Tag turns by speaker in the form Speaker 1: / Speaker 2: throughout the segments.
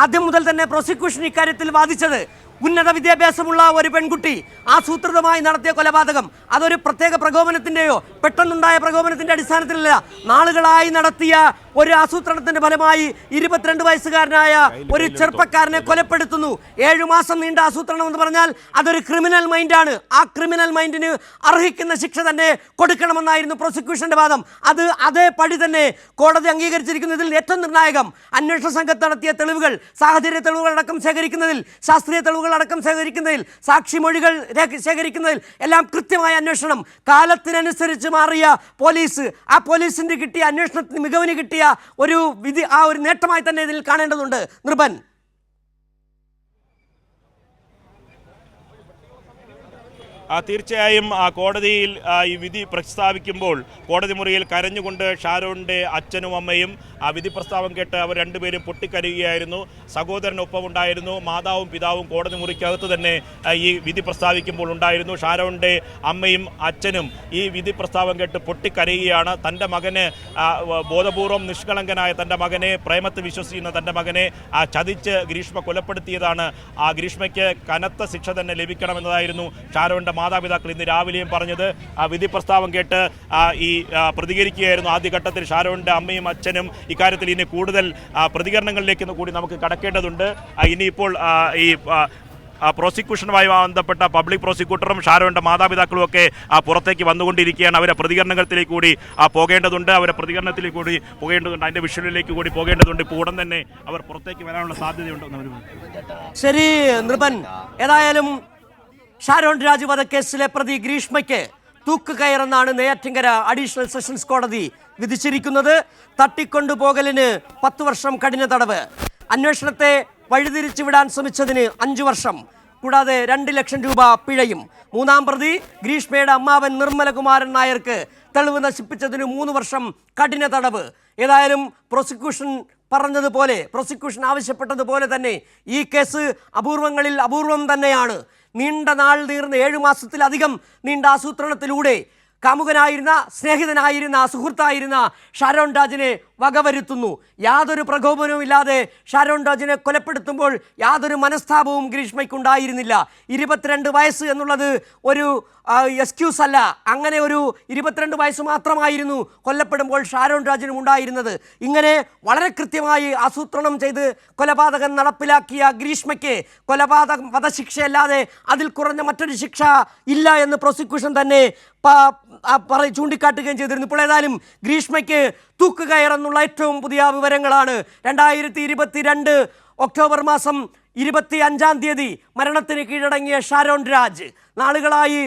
Speaker 1: ആദ്യം മുതൽ തന്നെ പ്രോസിക്യൂഷൻ ഇക്കാര്യത്തിൽ വാദിച്ചത് ഉന്നത വിദ്യാഭ്യാസമുള്ള ഒരു പെൺകുട്ടി ആസൂത്രിതമായി നടത്തിയ കൊലപാതകം അതൊരു പ്രത്യേക പ്രകോപനത്തിൻ്റെയോ പെട്ടെന്നുണ്ടായ പ്രകോപനത്തിൻ്റെ അടിസ്ഥാനത്തിലല്ല, നാളുകളായി നടത്തിയ ഒരു ആസൂത്രണത്തിന്റെ ഫലമായി 22 വയസ്സുകാരനായ ഒരു ചെറുപ്പക്കാരനെ കൊലപ്പെടുത്തുന്നു. 7 മാസം നീണ്ട ആസൂത്രണം എന്ന് പറഞ്ഞാൽ അതൊരു ക്രിമിനൽ മൈൻഡാണ്. ആ ക്രിമിനൽ മൈൻഡിന് അർഹിക്കുന്ന ശിക്ഷ തന്നെ കൊടുക്കണമെന്നായിരുന്നു പ്രോസിക്യൂഷന്റെ വാദം. അത് അതേപടി തന്നെ കോടതി അംഗീകരിച്ചിരിക്കുന്നതിൽ ഏറ്റവും നിർണായകം അന്വേഷണ സംഘം നടത്തിയ തെളിവുകൾ, സാഹചര്യ തെളിവുകളടക്കം ശേഖരിക്കുന്നതിൽ, ശാസ്ത്രീയ തെളിവുകളടക്കം ശേഖരിക്കുന്നതിൽ, സാക്ഷിമൊഴികൾ ശേഖരിക്കുന്നതിൽ എല്ലാം കൃത്യമായ അന്വേഷണം. കാലത്തിനനുസരിച്ച് മാറിയ പോലീസ്, ആ പോലീസിന്റെ കിട്ടിയ അന്വേഷണത്തിന് മികവിന് കിട്ടിയ ഒരു വിധി, ആ ഒരു നേട്ടമായി തന്നെ ഇതിൽ കാണേണ്ടതുണ്ട്. നിർഭൻ,
Speaker 2: തീർച്ചയായും കോടതിയിൽ ഈ വിധി പ്രസ്താവിക്കുമ്പോൾ കോടതി മുറിയിൽ കരഞ്ഞുകൊണ്ട് ഷാരോണിൻ്റെ അച്ഛനും അമ്മയും വിധി പ്രസ്താവം കേട്ട് അവർ രണ്ടുപേരും പൊട്ടിക്കരയുകയായിരുന്നു. സഹോദരനൊപ്പം ഉണ്ടായിരുന്നു. മാതാവും പിതാവും കോടതി മുറിക്കകത്ത് തന്നെ ഈ വിധി പ്രസ്താവിക്കുമ്പോൾ ഉണ്ടായിരുന്നു. ഷാരോണിൻ്റെ അമ്മയും അച്ഛനും ഈ വിധി പ്രസ്താവം കേട്ട് പൊട്ടിക്കരയുകയാണ്. തൻ്റെ മകന് ബോധപൂർവം നിഷ്കളങ്കനായ തൻ്റെ മകനെ, പ്രേമത്തിൽ വിശ്വസിക്കുന്ന തൻ്റെ മകനെ ചതിച്ച് ഗ്രീഷ്മ കൊലപ്പെടുത്തിയതാണ്. ആ ഗ്രീഷ്മയ്ക്ക് കനത്ത ശിക്ഷ തന്നെ ലഭിക്കണമെന്നതായിരുന്നു ഷാരോണിൻ്റെ മാതാപിതാക്കൾ ഇന്ന് രാവിലെയും പറഞ്ഞത്. വിധി പ്രസ്താവം കേട്ട് ഈ പ്രതികരിക്കുകയായിരുന്നു. ആദ്യഘട്ടത്തിൽ ഷാരോണിൻ്റെ അമ്മയും അച്ഛനും ഇക്കാര്യത്തിൽ ഇനി കൂടുതൽ പ്രതികരണങ്ങളിലേക്ക് കൂടി നമുക്ക് കടക്കേണ്ടതുണ്ട്. ഇനിയിപ്പോൾ ഈ പ്രോസിക്യൂഷനുമായി ബന്ധപ്പെട്ട പബ്ലിക് പ്രോസിക്യൂട്ടറും ഷാരോണിൻ്റെ മാതാപിതാക്കളും ഒക്കെ പുറത്തേക്ക് വന്നുകൊണ്ടിരിക്കുകയാണ്. അവരെ പ്രതികരണത്തിലേക്ക് കൂടി പോകേണ്ടതുണ്ട്. അതിൻ്റെ വിഷ്വലിലേക്ക് കൂടി പോകേണ്ടതുണ്ട്. ഇപ്പോൾ ഉടൻ തന്നെ അവർ പുറത്തേക്ക് വരാനുള്ള സാധ്യതയുണ്ടെന്ന്.
Speaker 1: ശരി നൃപൻ, ഏതായാലും ഷാരോൺ രാജ് വധക്കേസിലെ പ്രതി ഗ്രീഷ്മയ്ക്ക് തൂക്കുകയറെന്നാണ് നെയ്യാറ്റിൻകര അഡീഷണൽ സെഷൻസ് കോടതി വിധിച്ചിരിക്കുന്നത്. തട്ടിക്കൊണ്ടുപോകലിന് 10 വർഷം കഠിന തടവ്, അന്വേഷണത്തെ വഴിതിരിച്ചു വിടാൻ ശ്രമിച്ചതിന് 5 വർഷം, കൂടാതെ 2 ലക്ഷം രൂപ പിഴയും. മൂന്നാം പ്രതി ഗ്രീഷ്മയുടെ അമ്മാവൻ നിർമ്മലകുമാരൻ നായർക്ക് തെളിവ് നശിപ്പിച്ചതിന് 3 വർഷം കഠിന തടവ്. ഏതായാലും പ്രോസിക്യൂഷൻ ആവശ്യപ്പെട്ടതുപോലെ തന്നെ ഈ കേസ് അപൂർവങ്ങളിൽ അപൂർവം തന്നെയാണ്. നീണ്ട നാൾ നീർന്ന 7 മാസത്തിലധികം നീണ്ട ആസൂത്രണത്തിലൂടെ കാമുകനായിരുന്ന, സ്നേഹിതനായിരുന്ന, സുഹൃത്തായിരുന്ന ഷാരോൺ രാജിനെ വകവരുത്തുന്നു. യാതൊരു പ്രകോപനവും ഇല്ലാതെ ഷാരോൺ രാജിനെ കൊലപ്പെടുത്തുമ്പോൾ യാതൊരു മനസ്താപവും ഗ്രീഷ്മയ്ക്കുണ്ടായിരുന്നില്ല. 22 വയസ്സ് എന്നുള്ളത് ഒരു എക്സ്ക്യൂസ് അല്ല. അങ്ങനെ ഒരു 22 വയസ്സ് മാത്രമായിരുന്നു കൊല്ലപ്പെടുമ്പോൾ ഷാരോൺ രാജിനും ഉണ്ടായിരുന്നത്. ഇങ്ങനെ വളരെ കൃത്യമായി ആസൂത്രണം ചെയ്ത് കൊലപാതകം നടപ്പിലാക്കിയ ഗ്രീഷ്മയ്ക്ക് വധശിക്ഷയല്ലാതെ അതിൽ കുറഞ്ഞ മറ്റൊരു ശിക്ഷ ഇല്ല എന്ന് പ്രോസിക്യൂഷൻ തന്നെ ചൂണ്ടിക്കാട്ടുകയും ചെയ്തിരുന്നു. ഇപ്പോൾ ഏതായാലും ഗ്രീഷ്മയ്ക്ക് തൂക്കുകയറെന്നുള്ള ഏറ്റവും പുതിയ വിവരങ്ങളാണ്. 2022 ഒക്ടോബർ മാസം 25-ാം തീയതി മരണത്തിന് കീഴടങ്ങിയ ഷാരോൺ രാജ് നാളുകളായി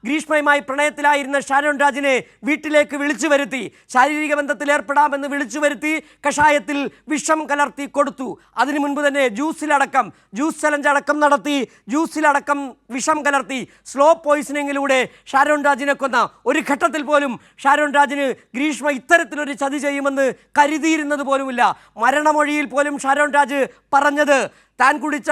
Speaker 1: ഗ്രീഷ്മയുമായി പ്രണയത്തിലായിരുന്ന ഷാരോൺ രാജിനെ വീട്ടിലേക്ക് വിളിച്ചു വരുത്തി, ശാരീരിക ബന്ധത്തിൽ ഏർപ്പെടാമെന്ന് വിളിച്ചു വരുത്തി കഷായത്തിൽ വിഷം കലർത്തി കൊടുത്തു. അതിനു മുൻപ് തന്നെ ജ്യൂസ് ചലഞ്ച് അടക്കം നടത്തി, ജ്യൂസിലടക്കം വിഷം കലർത്തി സ്ലോ പോയിസണിങ്ങിലൂടെ ഷാരോൺ രാജിനെ കൊന്ന. ഒരു ഘട്ടത്തിൽ പോലും ഷാരോൺ രാജിന് ഗ്രീഷ്മ ഇത്തരത്തിലൊരു ചതി ചെയ്യുമെന്ന് കരുതിയിരുന്നത് പോലുമില്ല. മരണമൊഴിയിൽ പോലും ഷാരോൺ രാജ് പറഞ്ഞത് താൻ കുടിച്ച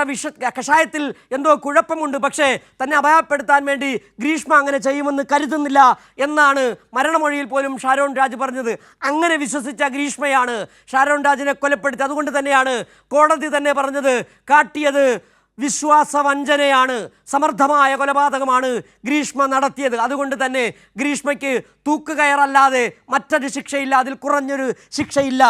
Speaker 1: കഷായത്തിൽ എന്തോ കുഴപ്പമുണ്ട്, പക്ഷേ തന്നെ അപായപ്പെടുത്താൻ വേണ്ടി ഗ്രീഷ്മ അങ്ങനെ ചെയ്യുമെന്ന് കരുതുന്നില്ല എന്നാണ് മരണമൊഴിയിൽ പോലും ഷാരോൺ രാജ് പറഞ്ഞത്. അങ്ങനെ വിശ്വസിച്ച ഗ്രീഷ്മയാണ് ഷാരോൺ രാജിനെ കൊലപ്പെടുത്തി. അതുകൊണ്ട് തന്നെയാണ് കോടതി തന്നെ പറഞ്ഞത് കാട്ടിയത് വിശ്വാസവഞ്ചനയാണ്, സമർത്ഥമായ കൊലപാതകമാണ് ഗ്രീഷ്മ നടത്തിയത്. അതുകൊണ്ട് തന്നെ ഗ്രീഷ്മയ്ക്ക് തൂക്കുകയറല്ലാതെ മറ്റൊരു ശിക്ഷയില്ല, അതിൽ കുറഞ്ഞൊരു ശിക്ഷയില്ല.